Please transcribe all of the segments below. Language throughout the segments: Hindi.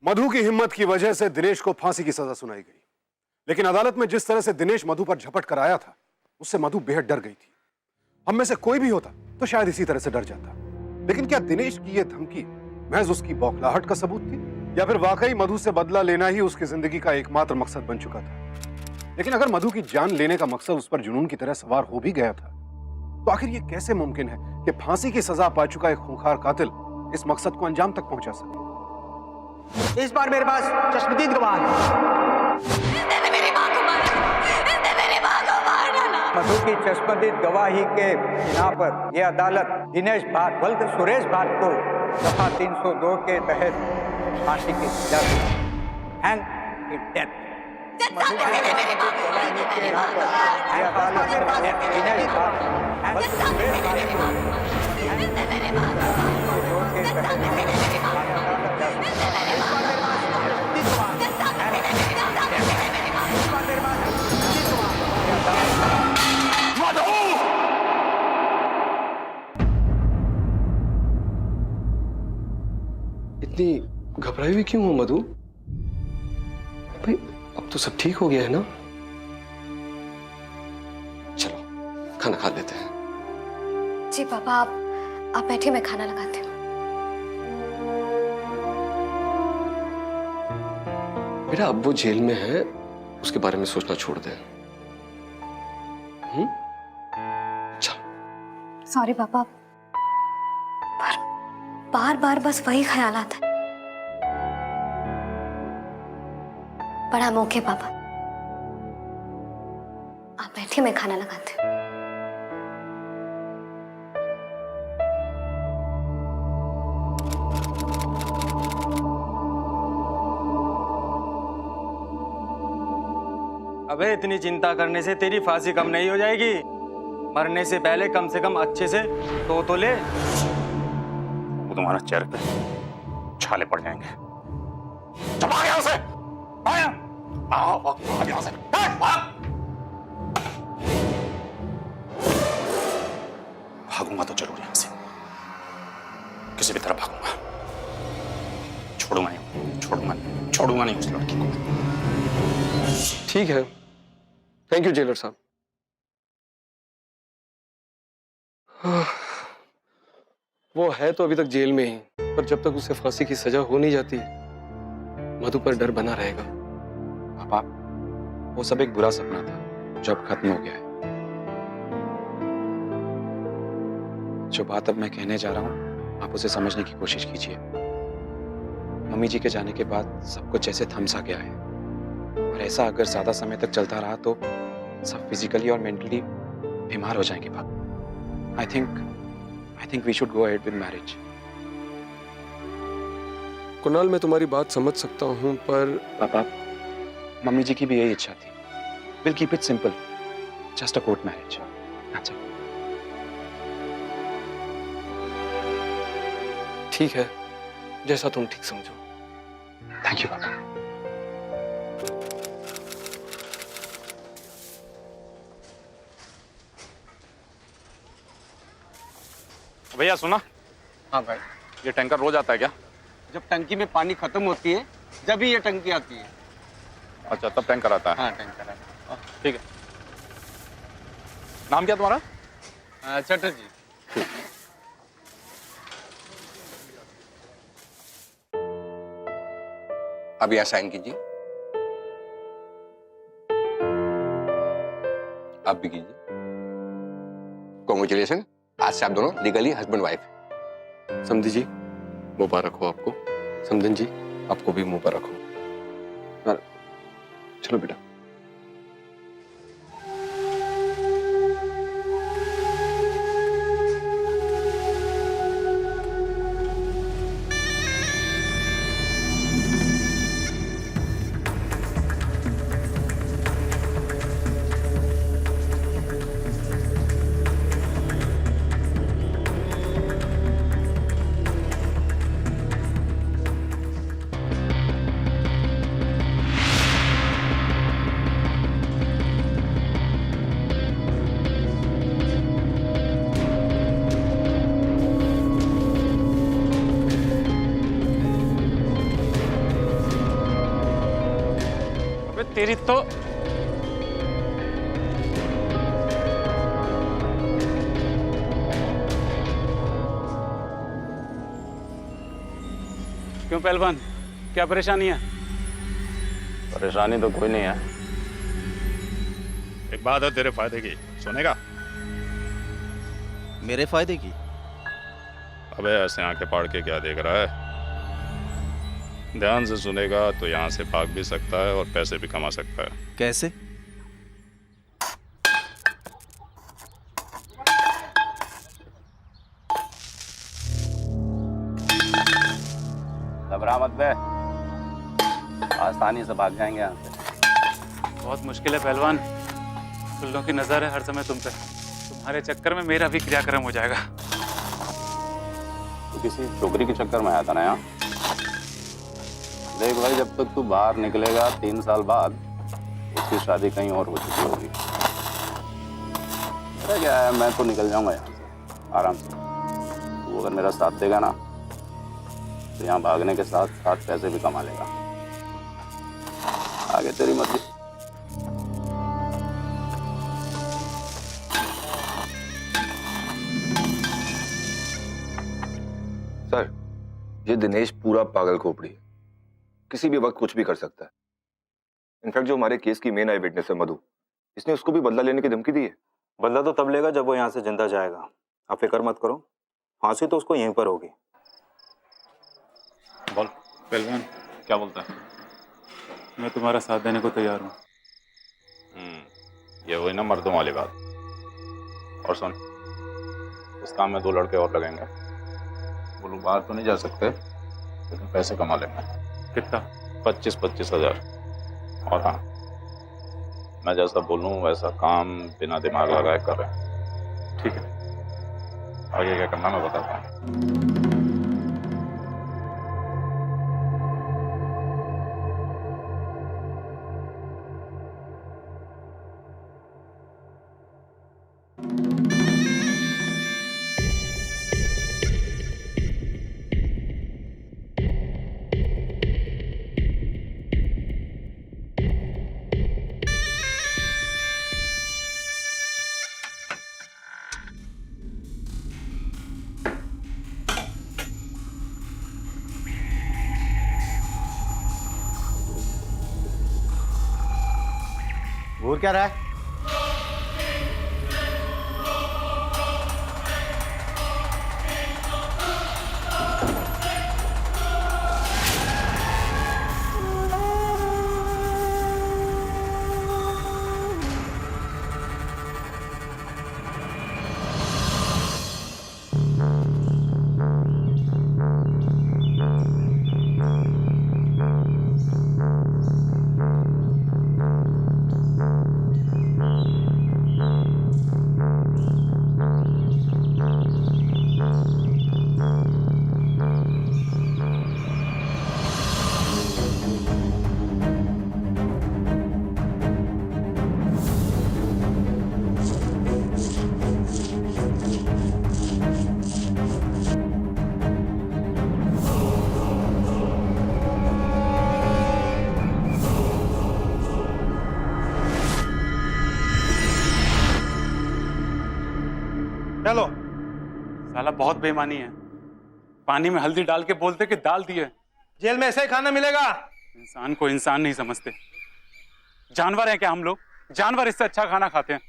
मधु की हिम्मत की वजह से दिनेश को फांसी की सजा सुनाई गई, लेकिन अदालत में जिस तरह से दिनेश मधु पर झपट कर आया था, उससे मधु बेहद डर गई थी। हम में से कोई भी होता तो शायद इसी तरह से डर जाता। लेकिन क्या दिनेश की यह धमकी महज उसकी बौखलाहट का सबूत थी, या फिर वाकई मधु से बदला लेना ही उसकी जिंदगी का एकमात्र मकसद बन चुका था? लेकिन अगर मधु की जान लेने का मकसद उस पर जुनून की तरह सवार हो भी गया था, तो आखिर यह कैसे मुमकिन है कि फांसी की सजा पा चुका एक खूंखार कातिल इस मकसद को अंजाम तक पहुंचा सके? इस बार मेरे पास चश्मदीद गवाह है। इसने मेरी मां को मारा, इसने मेरी मां को मार डाला। मधु की चश्मदीद गवाही के बिना पर यह अदालत दिनेश भाट बल्कि सुरेश भाट को दफा 302 के तहत फांसी की सजा दी। Hang in death. मेरी मां को मारा, मेरी मां को मारा। यह अदालत दिनेश भाट बल्कि सुरेश भाट को इसने मेरी मां को मारा, 302 के तहत इतनी घबराई हुई क्यों हो मधु? भाई अब तो सब ठीक हो गया है ना? चलो खाना खा लेते हैं। जी पापा, आप बैठिए, मैं खाना लगाती हूँ। बेटा अब वो जेल में है, उसके बारे में सोचना छोड़ दे। चल। सॉरी पापा, पर बार बार बस वही ख्याल आता है। बड़ा मौके पापा, आप बैठिए, मैं खाना लगाती हूँ। अबे इतनी चिंता करने से तेरी फांसी कम नहीं हो जाएगी। मरने से पहले कम से कम अच्छे से सो तो ले। वो तुम्हारा चेहरे पे छाले पड़ जाएंगे। चल भाग यहाँ से, भाग यहाँ से, भागूंगा तो जरूर यहाँ से, किसी भी तरह भागूंगा। छोड़ूंगा नहीं उस लड़की को। ठीक है, थैंक यू जेलर साहब। वो है तो अभी तक जेल में ही, पर जब तक उसे फांसी की सजा हो नहीं जाती, मधु पर डर बना रहेगा। पापा, वो सब एक बुरा सपना था जो अब खत्म हो गया है। जो बात अब मैं कहने जा रहा हूं, आप उसे समझने की कोशिश कीजिए। मम्मी जी के जाने के बाद सब कुछ जैसे थम सा गया है, और ऐसा अगर ज्यादा समय तक चलता रहा तो सब फिजिकली और मेंटली बीमार हो जाएंगे। पापा, I think we should go ahead with marriage. Kunal, मैं तुम्हारी बात समझ सकता हूँ, पर पापा, मम्मी जी की भी यही इच्छा थी। Will keep it simple, just a court marriage. अच्छा, ठीक है, जैसा तुम ठीक समझो। थैंक यू पापा। भैया सुना? हाँ भाई, ये टैंकर रोज आता है क्या? जब टंकी में पानी खत्म होती है जब ही ये टंकी आती है। अच्छा, तब टैंकर आता है। हाँ, टैंकर है। ठीक है। नाम क्या तुम्हारा? चटर्जी। अब यहाँ साइन कीजिए। आप भी कीजिए। कॉन्ग्रेचुलेशन, आज से आप दोनों लीगली हस्बैंड वाइफ। समधी जी मुबारक हो आपको। समधन जी आपको भी मुबारक हो। चलो बेटा। तेरी तो क्यों पहलवान, क्या परेशानी है? परेशानी तो कोई नहीं है। एक बात है तेरे फायदे की, सुनेगा? मेरे फायदे की? अबे ऐसे आंखें फाड़ के क्या देख रहा है? ध्यान से सुनेगा तो यहाँ से भाग भी सकता है और पैसे भी कमा सकता है। कैसे? घबरा मत बे, आसानी से भाग जाएंगे यहाँ से। बहुत मुश्किल है पहलवान, कुल्लों की नजर है हर समय तुम पे। तुम्हारे चक्कर में मेरा भी क्रियाक्रम हो जाएगा। तो किसी छोकरी के चक्कर में आया था ना यहाँ? देख भाई, जब तक तू बाहर निकलेगा 3 साल बाद उसकी शादी कहीं और हो चुकी होगी। अरे क्या है, मैं तो निकल जाऊंगा यहाँ से आराम से। तू अगर मेरा साथ देगा ना तो यहाँ भागने के साथ साथ पैसे भी कमा लेगा। आगे तेरी मर्जी। सर, ये दिनेश पूरा पागल खोपड़ी है, किसी भी वक्त कुछ भी कर सकता है। इनफैक्ट जो हमारे केस की मेन आई विटनेस है मधु, इसने उसको भी बदला लेने की धमकी दी है। बदला तो तब लेगा जब वो यहाँ से जिंदा जाएगा। आप फिक्र मत करो, फांसी तो उसको यहीं पर होगी। बोल पहलवान, क्या बोलता है? मैं तुम्हारा साथ देने को तैयार हूँ। ये वही ना मर्दों वाली बात। और सुन, इस काम में 2 लड़के और लगेंगे। वो लोग बाहर तो नहीं जा सकते लेकिन पैसे कमा लेंगे। कितना? 25-25 हजार। और हाँ, मैं जैसा बोलूँ वैसा काम बिना दिमाग लगाए कर रहे हैं। ठीक है। आगे क्या करना मैं बताता हूँ। घूर क्या रहा है? चलो। साला बहुत बेईमानी है, पानी में हल्दी डाल के बोलते कि डाल दिए। जेल में ऐसा ही खाना मिलेगा? इंसान को इंसान नहीं समझते। जानवर हैं क्या हम लोग? जानवर इससे अच्छा खाना खाते हैं।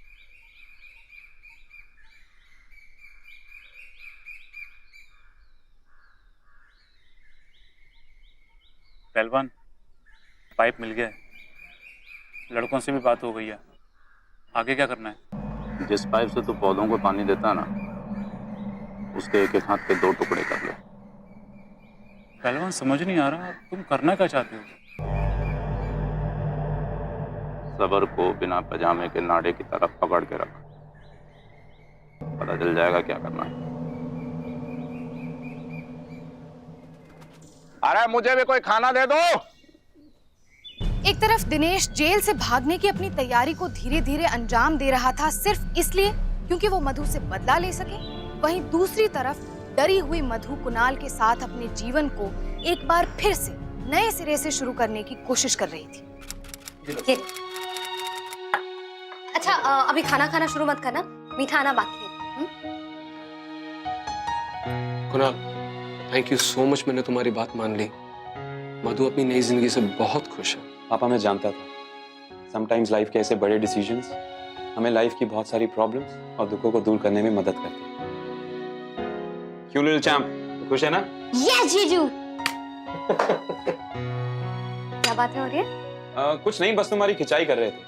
पहलवान, पाइप मिल गया है, लड़कों से भी बात हो गई है। आगे क्या करना है? जिस पाइप से तू पौधों को पानी देता ना, उसके एक एक हाथ के 2 टुकड़े कर ले। पहलवान समझ नहीं आ रहा, तुम करना क्या चाहते हो? सबर को बिना पजामे के नाड़े की तरफ पकड़ के रख, पता चल जाएगा क्या करना है। अरे मुझे भी कोई खाना दे दो। एक तरफ दिनेश जेल से भागने की अपनी तैयारी को धीरे धीरे अंजाम दे रहा था, सिर्फ इसलिए क्योंकि वो मधु से बदला ले सके। वहीं दूसरी तरफ डरी हुई मधु कुणाल के साथ अपने जीवन को एक बार फिर से नए सिरे से शुरू करने की कोशिश कर रही थी। ये लो। अच्छा अभी खाना खाना शुरू मत करना, मीठा आना बाकी है। Kunal, thank you so much, मैंने तुम्हारी बात मान ली। मधु अपनी नई जिंदगी से बहुत खुश है। पापा मैं जानता था समटाइम्स लाइफ के ऐसे बड़े डिसीजंस हमें लाइफ की बहुत सारी प्रॉब्लम्स और दुखों को दूर करने में मदद करते हैं। क्यों लिटिल चैंप, खुश है ना? यस जीजू। क्या बातें हो रही है? कुछ नहीं, बस तुम्हारी खिंचाई कर रहे थे।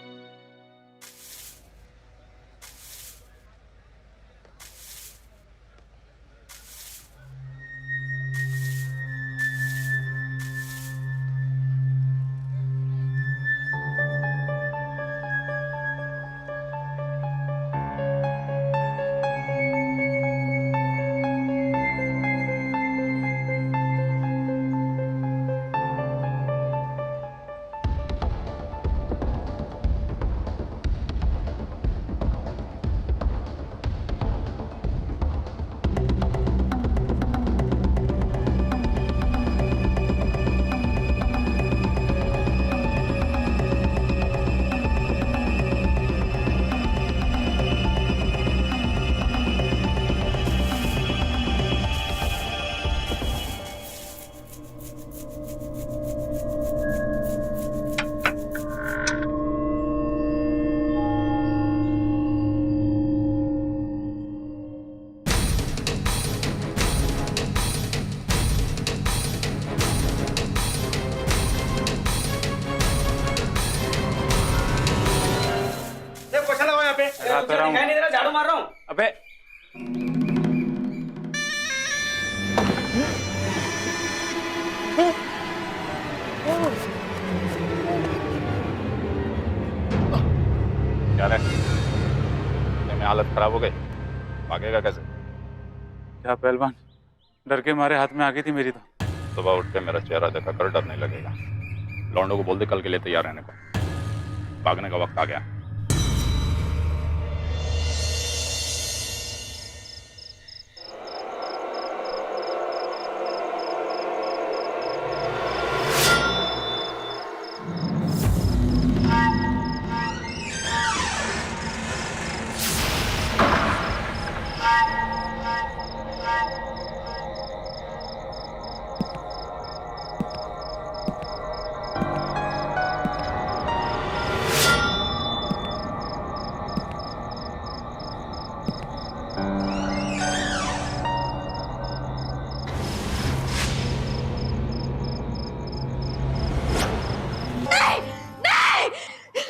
दिखाई नहीं दे रहा, झाड़ू मार रहा हूँ। अबे क्या रे, में हालत खराब हो गई, भागेगा कैसे? क्या पहलवान, डर के मारे हाथ में आ गई थी मेरी। तो सुबह उठ के मेरा चेहरा देखा कर, डर नहीं लगेगा। लौंडों को बोल दे कल के लिए तैयार रहने को, भागने का वक्त आ गया।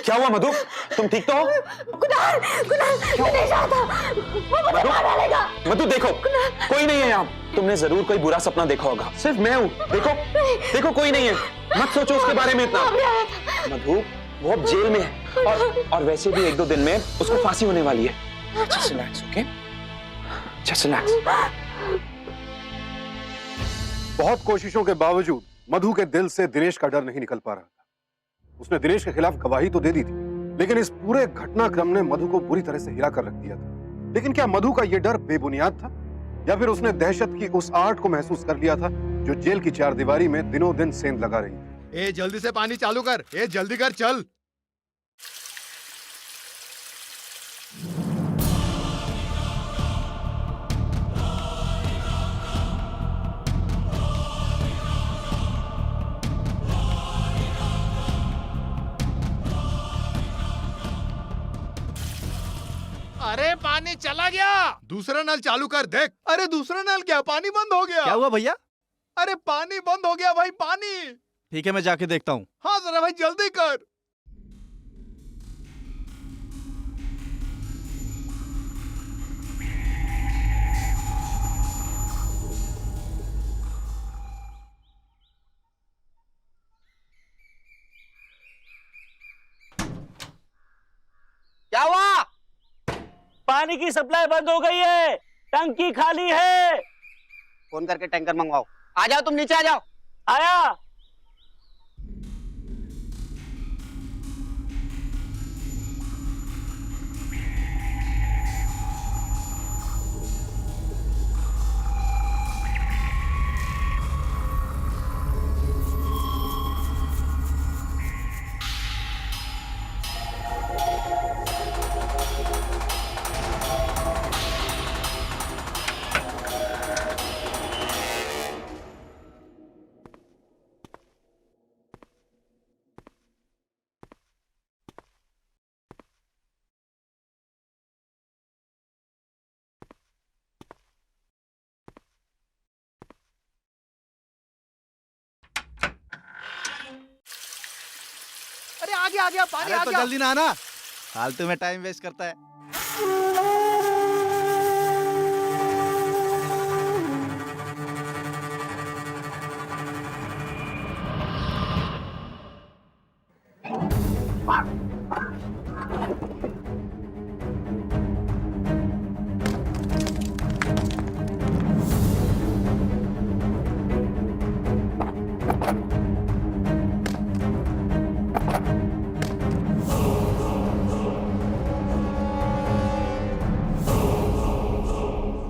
क्या हुआ मधु, तुम ठीक तो हो? कुणाल, दिनेश आता, वो मुझे मार डालेगा। मधु देखो, कोई नहीं है यहाँ। तुमने जरूर कोई बुरा सपना देखा होगा, सिर्फ मैं हूँ। देखो देखो कोई नहीं है, मत सोचो उसके बारे में इतना। मधु वो अब जेल में है और वैसे भी 1-2 दिन में उसको फांसी होने वाली है। Just relax, okay? Just relax. बहुत कोशिशों के बावजूद मधु के दिल से दिनेश का डर नहीं निकल पा रहा था। उसने दिनेश के खिलाफ गवाही तो दे दी थी, लेकिन इस पूरे घटनाक्रम ने मधु को बुरी तरह से हिला कर रख दिया था। लेकिन क्या मधु का यह डर बेबुनियाद था, या फिर उसने दहशत की उस आहट को महसूस कर लिया था जो जेल की चारदीवारी में दिनों दिन सेंध लगा रही थी? ए जल्दी से पानी चालू कर, ए जल्दी कर, चल। अरे पानी चला गया, दूसरा नल चालू कर देख। अरे दूसरा नल क्या, पानी बंद हो गया। क्या हुआ भैया? अरे पानी बंद हो गया भाई, पानी। ठीक है मैं जाके देखता हूँ। हाँ जरा भाई जल्दी कर। क्या हुआ? पानी की सप्लाई बंद हो गई है, टंकी खाली है। फोन करके टैंकर मंगवाओ। आ जाओ, तुम नीचे आ जाओ। आया। अरे आ गया पानी आ तो गया। जल्दी नहाना, फालतू में टाइम वेस्ट करता है।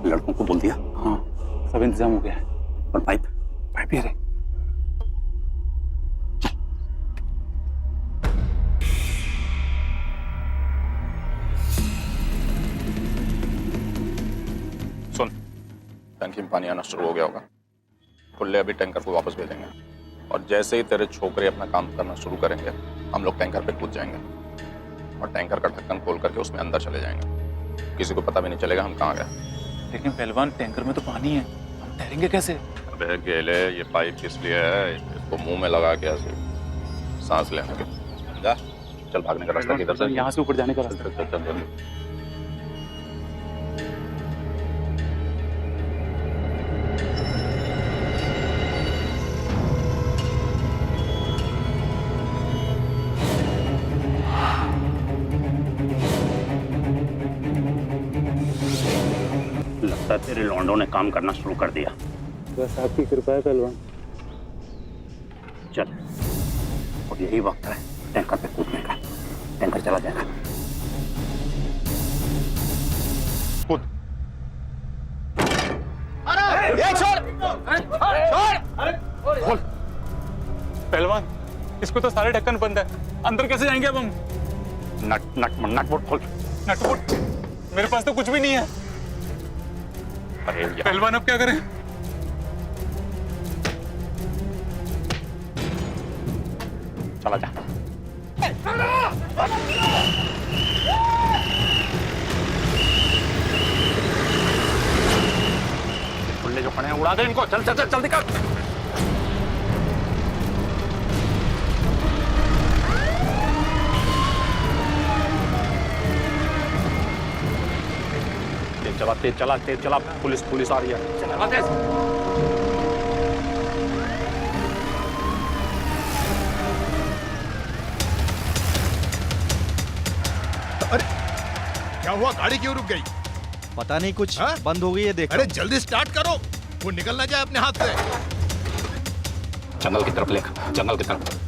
लड़कों को बोल दिया? हाँ, सब इंतजाम हो गया है। और पाइप ही है। सुन, टंकी में पानी आना शुरू हो गया होगा। खुले अभी टैंकर को वापस भेजेंगे और जैसे ही तेरे छोकरे अपना काम करना शुरू करेंगे, हम लोग टैंकर पे कूद जाएंगे और टैंकर का ढक्कन खोल करके उसमें अंदर चले जाएंगे। किसी को पता भी नहीं चलेगा हम कहाँ गए। लेकिन पहलवान, टैंकर में तो पानी है, हम तैरेंगे कैसे? अबे गेले, ये पाइप किस लिए है? इसको मुंह में लगा के ऐसे सांस लेने के। जा, चल भागने का रास्ता किधर से? यहाँ से ऊपर जाने का रास्ता। चल चल चल। लगता है तेरे लौंडों ने काम करना शुरू कर दिया। बस आपकी कृपा है पहलवान। चल, और यही वक्त है टैंकर पे कूदने का। टैंकर चला जाएगा। कूद। खोल। पहलवान, इसको तो सारे ढक्कन बंद है, अंदर कैसे जाएंगे अब हम? नटबोल्ट खोल। नटबोल्ट? मेरे पास तो कुछ भी नहीं है। अरे पहलवान, अब क्या करें? चला जा। खुले जो खड़े हैं उड़ा दे इनको। चल चल चल जल्दी कर। तेज चला तेज चला। पुलिस आ रही है। चला तेज। अरे क्या हुआ, गाड़ी क्यों रुक गई? पता नहीं, कुछ बंद हो गई है, देख। अरे जल्दी स्टार्ट करो, वो निकल ना जाए अपने हाथ से। जंगल की तरफ ले, जंगल की तरफ।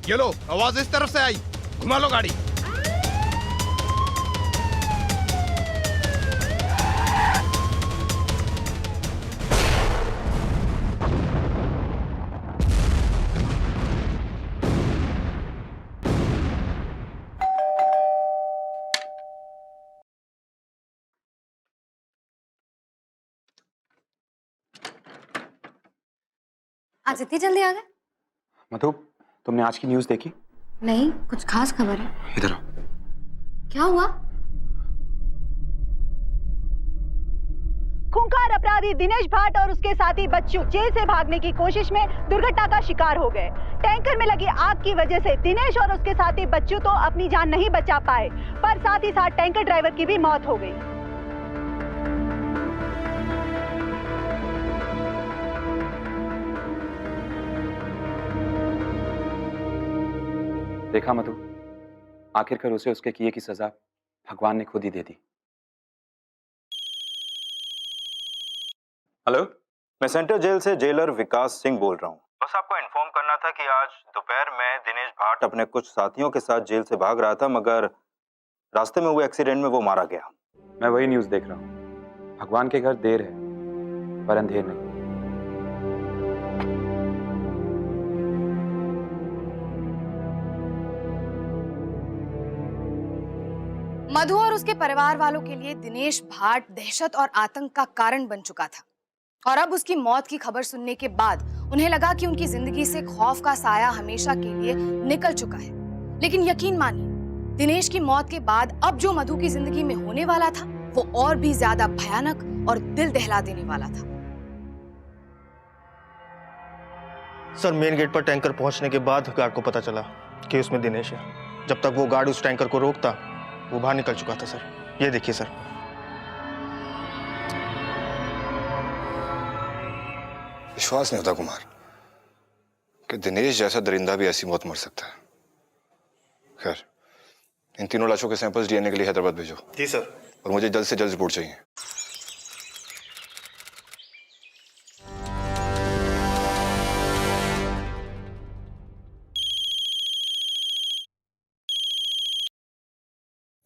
ये लो, आवाज इस तरफ से आई। घुमा लो गाड़ी। आज इतनी जल्दी आ गए? मधु, तुमने आज की न्यूज़ देखी? नहीं, कुछ खास खबर है? इधर आओ। क्या हुआ? खूंखार अपराधी दिनेश भाट और उसके साथी बच्चू जेल से भागने की कोशिश में दुर्घटना का शिकार हो गए। टैंकर में लगी आग की वजह से दिनेश और उसके साथी बच्चू तो अपनी जान नहीं बचा पाए, पर साथ ही साथ टैंकर ड्राइवर की भी मौत हो गई। देखा मधु, आखिरकार उसे उसके किए की सजा भगवान ने खुद ही दे दी। हेलो, मैं सेंट्रल जेल से जेलर विकास सिंह बोल रहा हूँ। बस आपको इन्फॉर्म करना था कि आज दोपहर में दिनेश भाट अपने कुछ साथियों के साथ जेल से भाग रहा था, मगर रास्ते में हुए एक्सीडेंट में वो मारा गया। मैं वही न्यूज़ देख रहा हूँ। भगवान के घर देर है पर अंधेर नहीं। मधु और उसके परिवार वालों के लिए दिनेश भाट दहशत और आतंक का कारण बन चुका था, और अब उसकी मौत की खबर सुनने के बाद उन्हें लगा कि उनकी जिंदगी से खौफ का साया हमेशा के लिए निकल चुका है। लेकिन यकीन मानिए, दिनेश की मौत के बाद अब जो मधु की जिंदगी में होने वाला था वो और भी ज्यादा भयानक और दिल दहला देने वाला था। सर, मेन गेट पर टैंकर पहुंचने के बाद गार्ड को पता चला कि उसमें दिनेश है। जब तक वो गार्ड उस टैंकर को रोकता, वो बाहर निकल चुका था सर। ये देखिए सर। विश्वास नहीं होता कुमार कि दिनेश जैसा दरिंदा भी ऐसी मौत मर सकता है। खैर, इन तीनों लाशों के सैंपल्स डीएनए के लिए हैदराबाद भेजो। जी सर। और मुझे जल्द से जल्द रिपोर्ट चाहिए।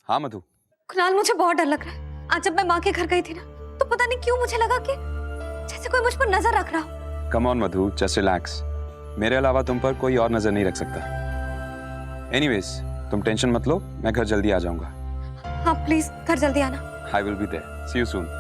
हाँ मधु। कुणाल, मुझे बहुत डर लग रहा है। आज जब मैं माँ के घर गई थी ना, तो पता नहीं क्यों मुझे लगा कि जैसे कोई मुझ पर नजर रख रहा हो। Come on Madhu, just relax. मेरे अलावा तुम पर कोई और नजर नहीं रख सकता। एनीवेज, तुम टेंशन मत लो, मैं घर जल्दी आ जाऊंगा। हाँ प्लीज, घर जल्दी आना। I will be there. See you soon.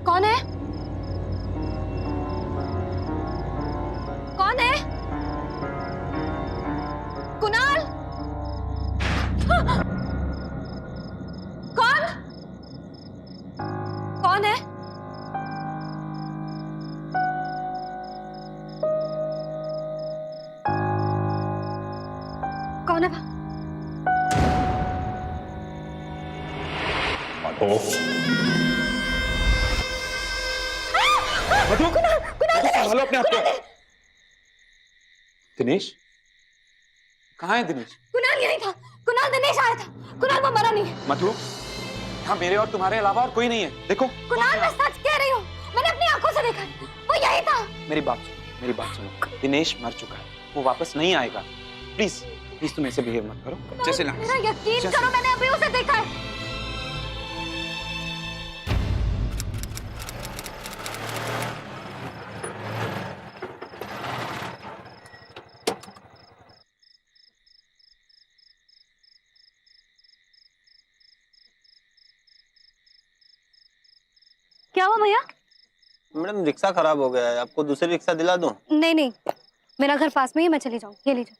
कौन है? कौन है? कुणाल? कौन? कौन है? कौन है? मधु, संभालो अपने आप को। दिनेश? कहाँ है दिनेश? कुणाल यही था। कुणाल, दिनेश आया था। कुणाल, वो मरा नहीं है। मधु, यहाँ मेरे और तुम्हारे अलावा और कोई नहीं है। देखो। कुणाल, मैं सच कह रही हूँ। मैंने अपनी आंखों से देखा है। वो यही था। मेरी बात सुनो। दिनेश मर चुका है, वो वापस नहीं आएगा। प्लीज प्लीज तुम ऐसे बिहेव मत करो। जैसे ना। मेरा यकीन करो, मैंने अभी उसे देखा है। क्या हुआ भैया? मैडम, रिक्शा खराब हो गया है, आपको दूसरी रिक्शा दिला दूं? नहीं नहीं, मेरा घर पास में ही, मैं चली जाऊँ। ये लीजिए।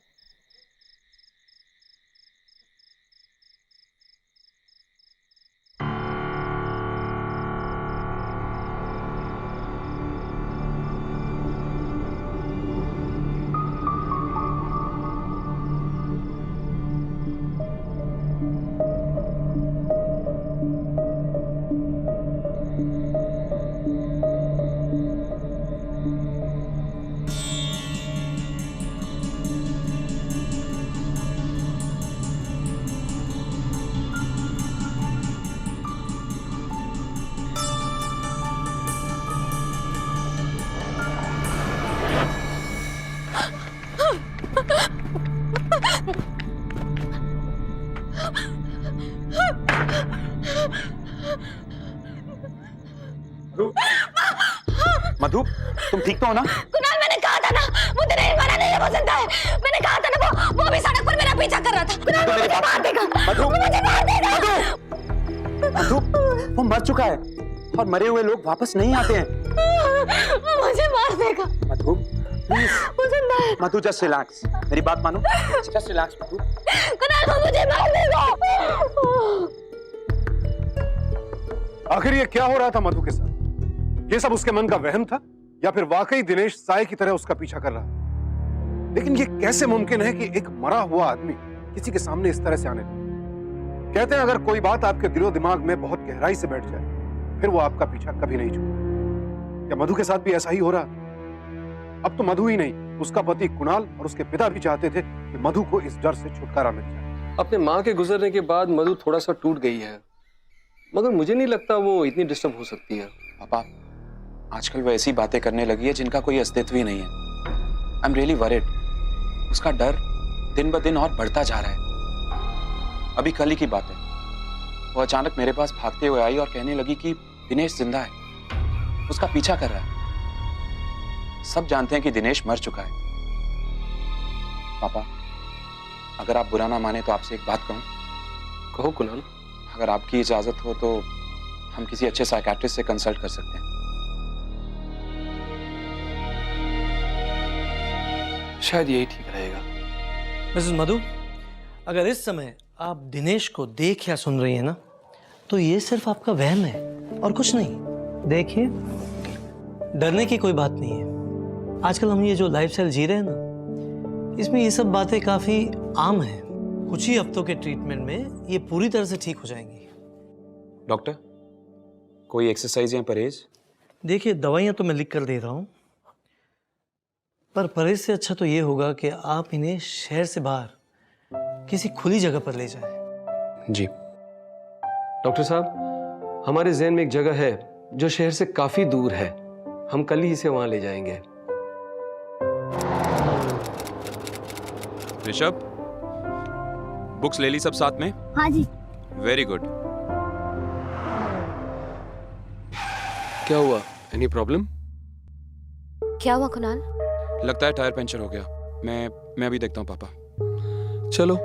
मधु, तुम ठीक तो हो ना? कुणाल, मैंने कहा था ना, वो दिनेश मरा नहीं है, वो जिंदा है। मैंने कहा था ना, वो भी सड़क पर मेरा पीछा कर रहा था। कुणाल, वो मुझे मार देगा। मधु, मुझे मार देगा। मधु, वो मर चुका है और मरे हुए लोग वापस नहीं आते हैं। मुझे मार देगा। मधु, प्लीज। वो जिंदा है। मधु, जस्ट रिलैक्स। मेरी बात मानो। जस्ट रिलैक्स मधु। कुणाल, वो मुझे मार देगा। आखिर ये क्या हो रहा था मधु के साथ? ये सब उसके मन का वहम था या फिर वाकई दिनेश साए की तरह उसका पीछा कर रहा था? लेकिन ये कैसे मुमकिन है कि एक मरा हुआ आदमी किसी के सामने इस तरह से आने लगे? कहते हैं अगर कोई बात आपके दिलो दिमाग में बहुत गहराई से बैठ जाए फिर वो आपका पीछा कभी नहीं छूटेगा। क्या मधु के साथ भी ऐसा ही हो रहा था? अब तो मधु ही नहीं, उसका पति कुणाल और उसके पिता भी चाहते थे कि मधु को इस डर से छुटकारा मिल जाए। अपने माँ के गुजरने के बाद मधु थोड़ा सा टूट गई है, मगर मुझे नहीं लगता वो इतनी डिस्टर्ब हो सकती है। पापा, आजकल वो ऐसी बातें करने लगी है जिनका कोई अस्तित्व ही नहीं है। I am really worried. उसका डर दिन ब दिन और बढ़ता जा रहा है। अभी कल ही की बात है, वो अचानक मेरे पास भागते हुए आई और कहने लगी कि दिनेश जिंदा है, उसका पीछा कर रहा है। सब जानते हैं कि दिनेश मर चुका है। पापा, अगर आप बुरा ना माने तो आपसे एक बात कहूं। कहो कुणाल। अगर आपकी इजाजत हो तो हम किसी अच्छे साइकियाट्रिस्ट से कंसल्ट कर सकते हैं। शायद यही ठीक रहेगा। मिसेस मधु, अगर इस समय आप दिनेश को देख या सुन रही हैं ना, तो ये सिर्फ आपका वहम है और कुछ नहीं। देखिए, डरने की कोई बात नहीं है। आजकल हम ये जो लाइफस्टाइल जी रहे हैं ना, इसमें ये सब बातें काफी आम हैं। कुछ ही हफ्तों के ट्रीटमेंट में ये पूरी तरह से ठीक हो जाएंगी। डॉक्टर, कोई एक्सरसाइज या परहेज? देखिए, दवाइयाँ तो मैं लिख कर दे रहा हूँ, पर परहेज से अच्छा तो ये होगा कि आप इन्हें शहर से बाहर किसी खुली जगह पर ले जाएं। जी डॉक्टर साहब, हमारे जहन में एक जगह है जो शहर से काफी दूर है। हम कल ही इसे वहां ले जाएंगे। ऋषभ, बुक्स ले ली सब साथ में? हाँ जी। Very good. क्या हुआ? Any problem? क्या हुआ कुणाल? लगता है टायर पंचर हो गया। मैं अभी देखता हूँ पापा। चलो।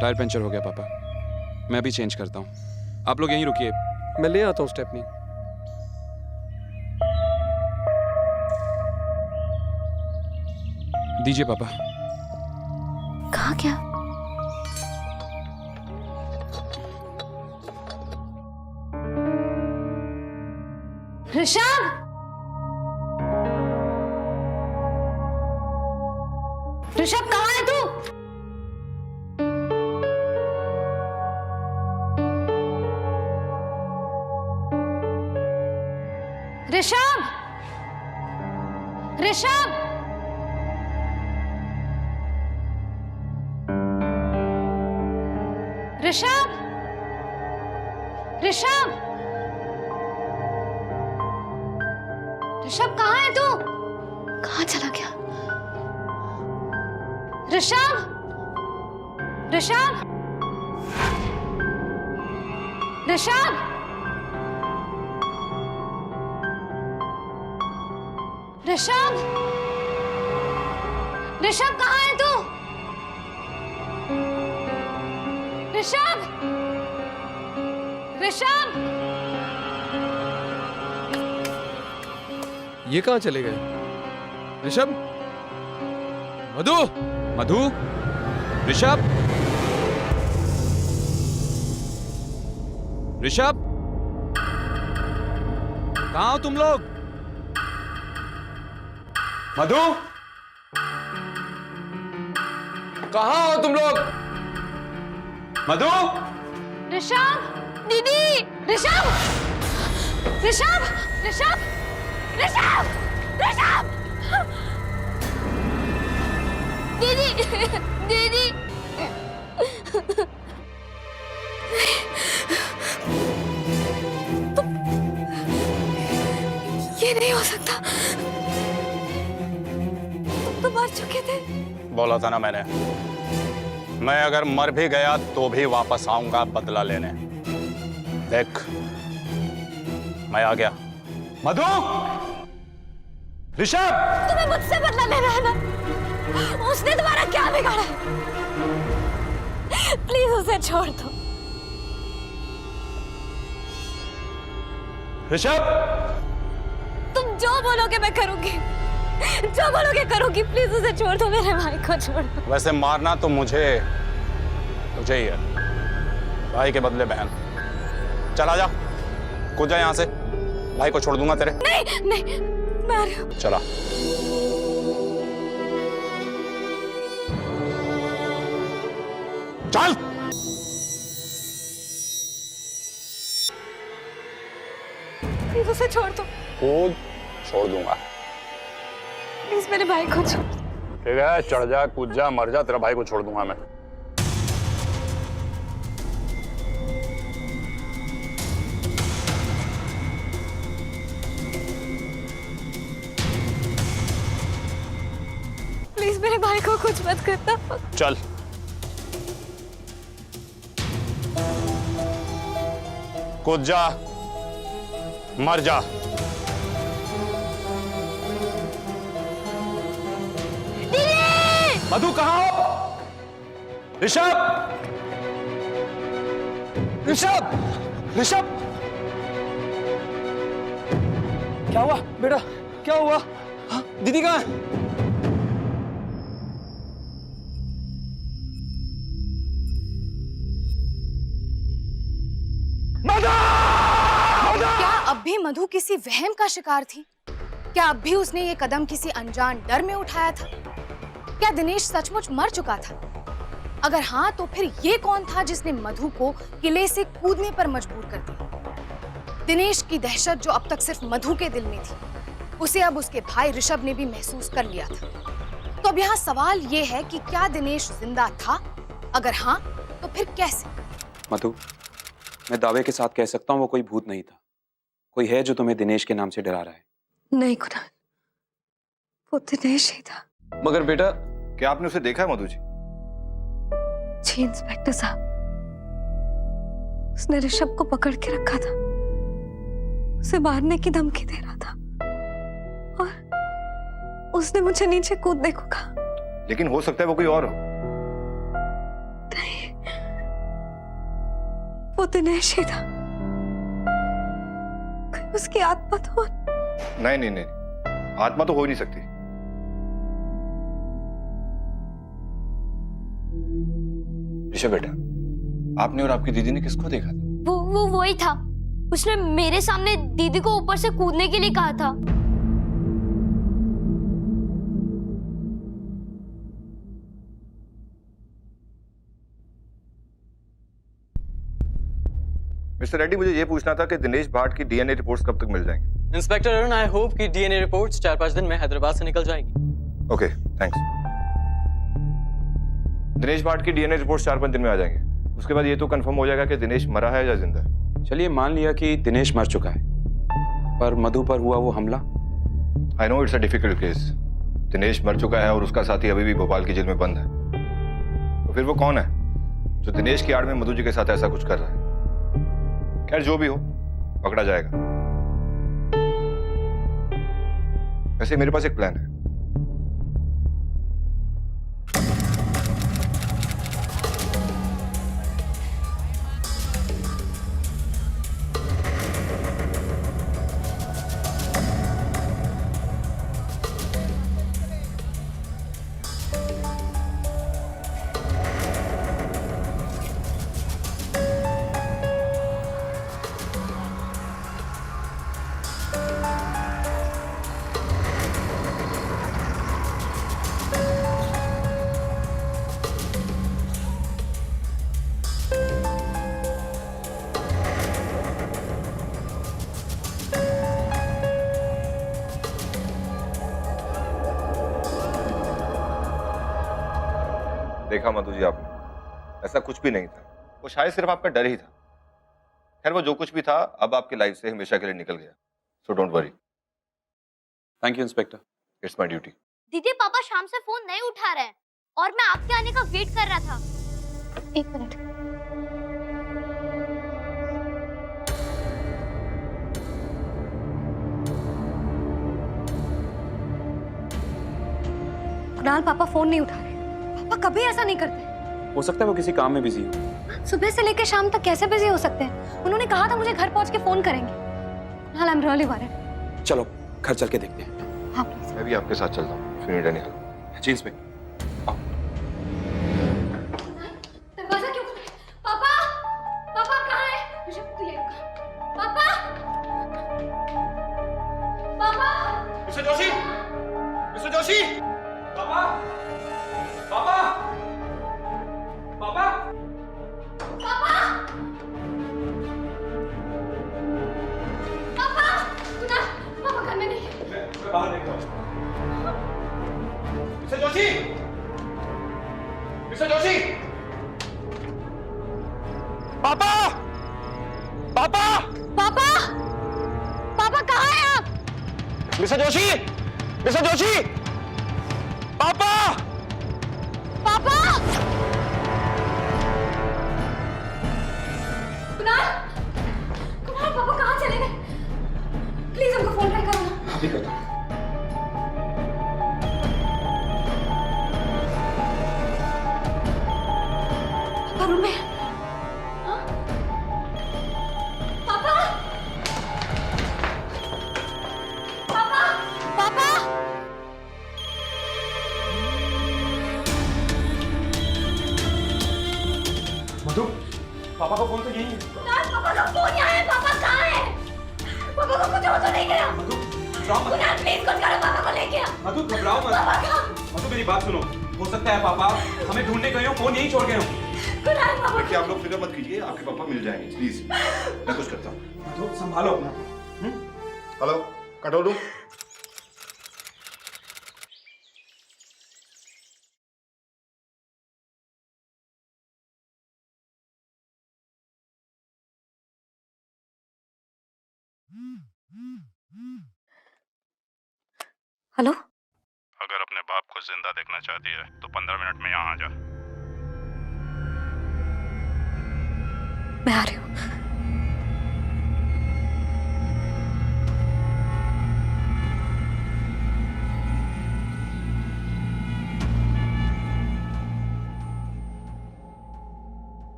टायर पंचर हो गया पापा, मैं अभी चेंज करता हूँ। आप लोग यहीं रुकिए, मैं ले आता हूँ स्टेपनी। दीजिए पापा। कहा क्या? ऋषभ! ऋषभ कहाँ है तू? ऋषभ! ऋषभ! ऋषभ! ऋषभ! ऋषभ कहाँ है तू? कहाँ चला गया? ऋषभ! ऋषभ! ऋषभ! ऋषभ! ऋषभ कहाँ है तू? ऋषभ! ऋषभ! ये कहाँ चले गए? ऋषभ! मधु! मधु! ऋषभ! ऋषभ! कहाँ हो तुम लोग? मधु! कहाँ हो तुम लोग? मधु! ऋषभ! दीदी! ऋषभ! ऋषभ! ऋषभ! ऋषभ! ऋषभ! दीदी! दीदी! ये नहीं हो सकता। तुम तो मर चुके थे। बोला था ना मैंने, मैं अगर मर भी गया तो भी वापस आऊंगा बदला लेने। देख, मैं आ गया। मधु! ऋषभ! तुम्हें मुझसे बदला लेना है ना? उसने तुम्हारा क्या बिगाड़ा है? प्लीज उसे छोड़ दो। ऋषभ! तुम जो बोलोगे मैं करूंगी, जो बोलोगे करूंगी। प्लीज उसे छोड़ दो, मेरे भाई को छोड़ दो। वैसे मारना तो मुझे ही है, भाई के बदले बहन। चला जा, कूद जा यहाँ से, भाई को छोड़ दूंगा तेरे। नहीं नहीं, मैं आ रही हूँ। चला। चल। प्लीज उसे छोड़ दो। कूद, छोड़ दूंगा। प्लीज मेरे भाई को छोड़ दो। ठीक है, चढ़ जा, कूद जा, मर जा, तेरा भाई को छोड़ दूंगा मैं। मेरे भाई को कुछ मत करना। चल। कूद जा, मर जा। मधु कहाँ हो? ऋषभ! ऋषभ! ऋषभ! क्या हुआ बेटा, क्या हुआ? हाँ, दीदी कहाँ है? क्या अब भी मधु किसी वहम का शिकार थी? क्या अब भी उसने ये कदम किसी अनजान डर में उठाया था? क्या दिनेश सचमुच मर चुका था? अगर हाँ, तो फिर ये कौन था जिसने मधु को किले से कूदने पर मजबूर कर दिया? दिनेश की दहशत जो अब तक सिर्फ मधु के दिल में थी, उसे अब उसके भाई ऋषभ ने भी महसूस कर लिया था। तो अब यहाँ सवाल ये है कि क्या दिनेश जिंदा था? अगर हाँ, तो फिर कैसे? मधु, मैं दावे के साथ कह सकता हूँ वो कोई भूत नहीं था। कोई है जो तुम्हें दिनेश के नाम से डरा रहा है। नहीं कुणाल, वो दिनेश ही था। मगर बेटा, क्या आपने उसे देखा है मधु जी? जी इंस्पेक्टर साहब, उसने ऋषभ को पकड़ के रखा था, उसे मारने की धमकी दे रहा था और उसने मुझे नीचे कूदने को कहा। लेकिन हो सकता है वो कोई और हो। नहीं, वो दिनेश ही था। कहीं उसकी आत्मा तो नहीं नहीं नहीं, आत्मा तो हो ही नहीं सकती। ऋषभ बेटा, आपने और आपकी दीदी ने किसको देखा था? वो ही था। उसने मेरे सामने दीदी को ऊपर से कूदने के लिए कहा था। मिस्टर रेड्डी, मुझे ये पूछना था कि दिनेश भाट की डीएनए रिपोर्ट्स कब तक मिल जाएंगी? इंस्पेक्टर अरुण, आई होप कि डीएनए रिपोर्ट्स 4-5 दिन में हैदराबाद से निकल जाएंगी। Okay, thanks. दिनेश भाट की डीएनए रिपोर्ट्स 4-5 दिन में आ जाएंगे। उसके बाद ये तो कंफर्म हो जाएगा कि दिनेश मरा है या जिंदा है। चलिए मान लिया कि दिनेश मर चुका है, पर मधु पर हुआ वो हमला। I know it's a difficult case. Dinesh मर चुका है और उसका साथी अभी भी भोपाल की जेल में बंद है। तो फिर वो कौन है जो दिनेश की आड़ में मधु जी के साथ ऐसा कुछ कर रहा है? खैर जो भी हो, पकड़ा जाएगा। वैसे मेरे पास एक प्लान है। देखा मधु जी, आपने, ऐसा कुछ भी नहीं था। वो शायद सिर्फ आपका डर ही था। खैर वो जो कुछ भी था अब आपकी लाइफ से हमेशा के लिए निकल गया। So don't worry. Thank you inspector, it's my duty. दीदी, पापा शाम से फोन नहीं उठा रहे हैं और मैं आपके आने का वेट कर रहा था। एक मिनट। कुणाल, पापा फोन नहीं उठा रहे। पापा कभी ऐसा नहीं करते। हो सकता है वो किसी काम में बिजी हो। सुबह से लेकर शाम तक कैसे बिजी हो सकते हैं? उन्होंने कहा था मुझे घर पहुंच के फोन करेंगे। Kunal, I am really worried. चलो घर चल के देखते हैं। हाँ प्लीज। मैं भी आपके साथ चलता हूँ। If you need any help. जी इंस्पेक्टर। दरवाजा क्यों खोला? पापा, पापा कहाँ है? ऋषभ, तू ये पापा, पापा। मिस्टर जोशी, मिस्टर जोशी, पापा, पापा, पापा, पापा, पापा, कुणाल, पापा घर में नहीं है। मैं बाहर देख रहा हूँ। मिस्टर जोशी, मिस्टर जोशी, पापा, पापा, पापा, पापा कहाँ हैं आप? मिस्टर जोशी, मिस्टर जोशी, पापा, पापा! कुणाल! कुणाल, पापा कहाँ चले गए? प्लीज हमको फोन ट्राई करो ना। अभी करता हूँ। पापा रूम में। हाँ? पापा! पापा! पापा! मधु, पापा का फोन तो यही है। कुणाल, पापा का फोन यहाँ है। पापा कहाँ है? पापा को कुछ हो तो नहीं गया? मधु, घबराओ मत। कुणाल प्लीज कुछ करो, पापा को लेके आओ। मधु, घबराओ मत। पापा कहाँ? मधु मेरी बात सुनो, हो सकता है पापा हमें ढूंढने गए हो, फोन यहीं छोड़ गए हो। कुणाल, पापा देखिए आप लोग फिक्र मत कीजिए, आपके पापा मिल जाएंगे, प्लीज मैं कुछ करता हूँ। मधु संभालो अपना। Hello, control room. हेलो, अगर अपने बाप को जिंदा देखना चाहती है तो 15 मिनट में यहाँ आ जा। मैं आ रही हूँ।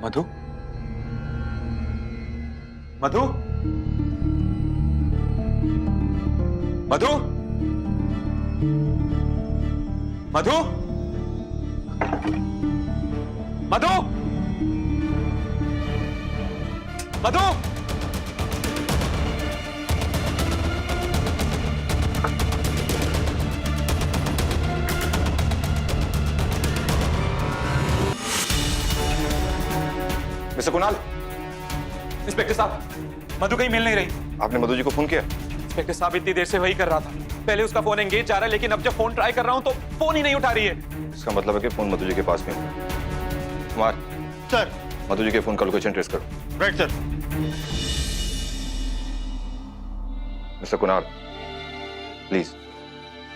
मधु, मधु, मधु, मधु, मधु, मधु, मिस्टर कुणाल, इंस्पेक्टर साहब, मधु कहीं मिल नहीं रही। आपने मधु जी को फोन किया? इंस्पेक्टर साहब इतनी देर से वही कर रहा था। पहले उसका फोन एंगेज जा रहा है, लेकिन अब जब फोन ट्राई कर रहा हूं तो फोन ही नहीं उठा रही है। इसका मतलब है कि फोन मधु जी के पास में है। कुमार सर, मधु जी के फोन का लोकेशन ट्रेस करो। Right sir. Mister Kunal, please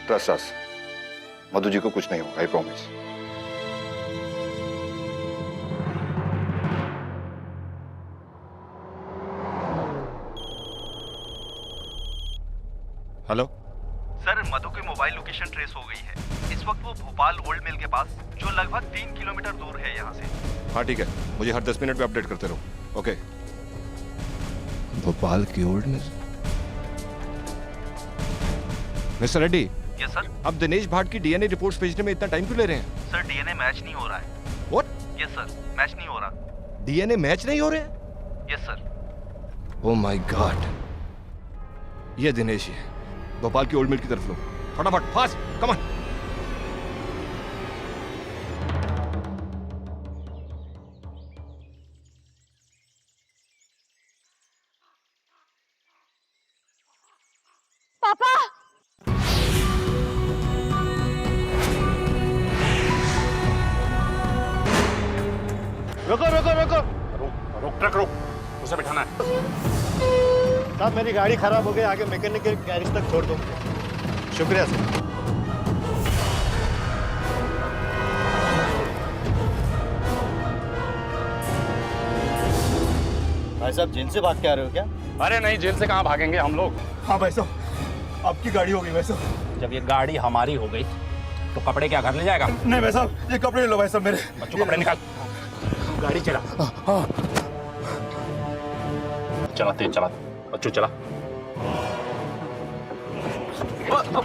trust us. Madhu ji को कुछ नहीं होगा, I promise. Hello sir, Madhu की मोबाइल लोकेशन ट्रेस हो गई है। इस वक्त वो भोपाल ओल्ड मिल के पास, जो लगभग 3 किलोमीटर दूर है यहाँ से। हाँ ठीक है, मुझे हर 10 मिनट में अपडेट करते रहो। ओके। भोपाल की old mill. Mister Reddy. Yes sir. अब दिनेश भाट की डीएनए रिपोर्ट्स भेजने में इतना टाइम क्यों ले रहे हैं? सर, डीएनए मैच नहीं हो रहा है। व्हाट? यस सर, मैच नहीं हो रहा। डीएनए मैच नहीं हो रहे हैं? Yes sir. Oh my God, ये दिनेश ही है। भोपाल की ओल्ड मिल की तरफ लो, फटाफट, फास्ट, कम ऑन। पापा! रुको रुको रुको, रुक ट्रक रुक, उसे बिठाना है। साहब मेरी गाड़ी खराब हो गई, आगे मैकेनिक के गैरेज तक छोड़ दो। शुक्रिया सर। भाई साहब, जेल से भाग के आ रहे हो क्या? अरे नहीं, जेल से कहाँ भागेंगे हम लोग। हाँ भाई साहब, आपकी गाड़ी हो गई भाई साहब। जब ये गाड़ी हमारी हो गई तो कपड़े क्या घर ले जाएगा? नहीं भाई साहब, ये कपड़े ले लो भाई साहब मेरे। बच्चों कपड़े निकाल। गाड़ी चला। हाँ। चला तेज चला, बच्चों चला।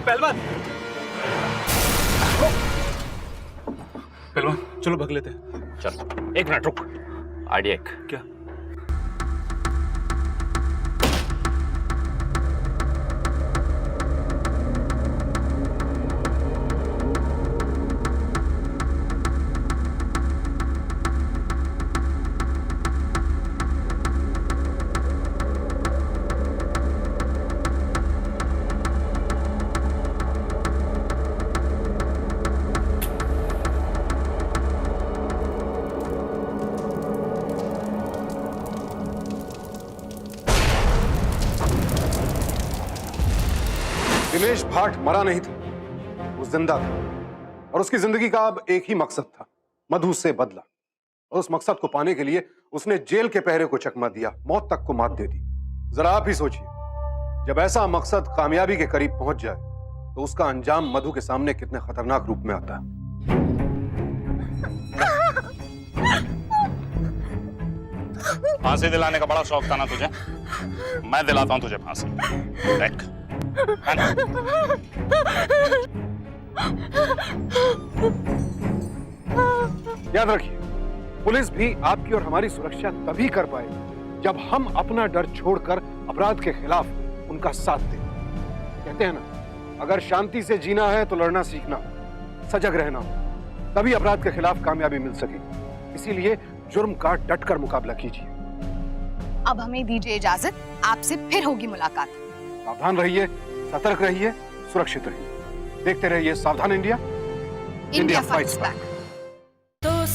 पहलवान, पहलवान चलो भाग लेते हैं। चल, एक मिनट रुक। आइडिया एक। क्या? दिनेश भाट मरा नहीं था, वो जिंदा था और उसकी जिंदगी का अब एक ही मकसद था, मधु से बदला। और उस मकसद को पाने के लिए उसने जेल के पहरे को चकमा दिया, मौत तक को मात दे दी। जरा आप ही सोचिए, जब ऐसा मकसद कामयाबी के करीब पहुंच जाए तो उसका अंजाम मधु के सामने कितने खतरनाक रूप में आता है। फांसी दिलाने का बड़ा शौक था ना तुझे? मैं दिलाता हूं तुझे फांसी। देख, याद रखिए, पुलिस भी आपकी और हमारी सुरक्षा तभी कर पाएगी जब हम अपना डर छोड़कर अपराध के खिलाफ उनका साथ दें। कहते हैं ना, अगर शांति से जीना है तो लड़ना सीखना हो, सजग रहना हो, तभी अपराध के खिलाफ कामयाबी मिल सकेगी। इसीलिए जुर्म का डटकर मुकाबला कीजिए। अब हमें दीजिए इजाजत, आपसे फिर होगी मुलाकात। सावधान रहिए, सतर्क रहिए, सुरक्षित रहिए। देखते रहिए सावधान इंडिया, इंडिया फाइट्स बैक। तो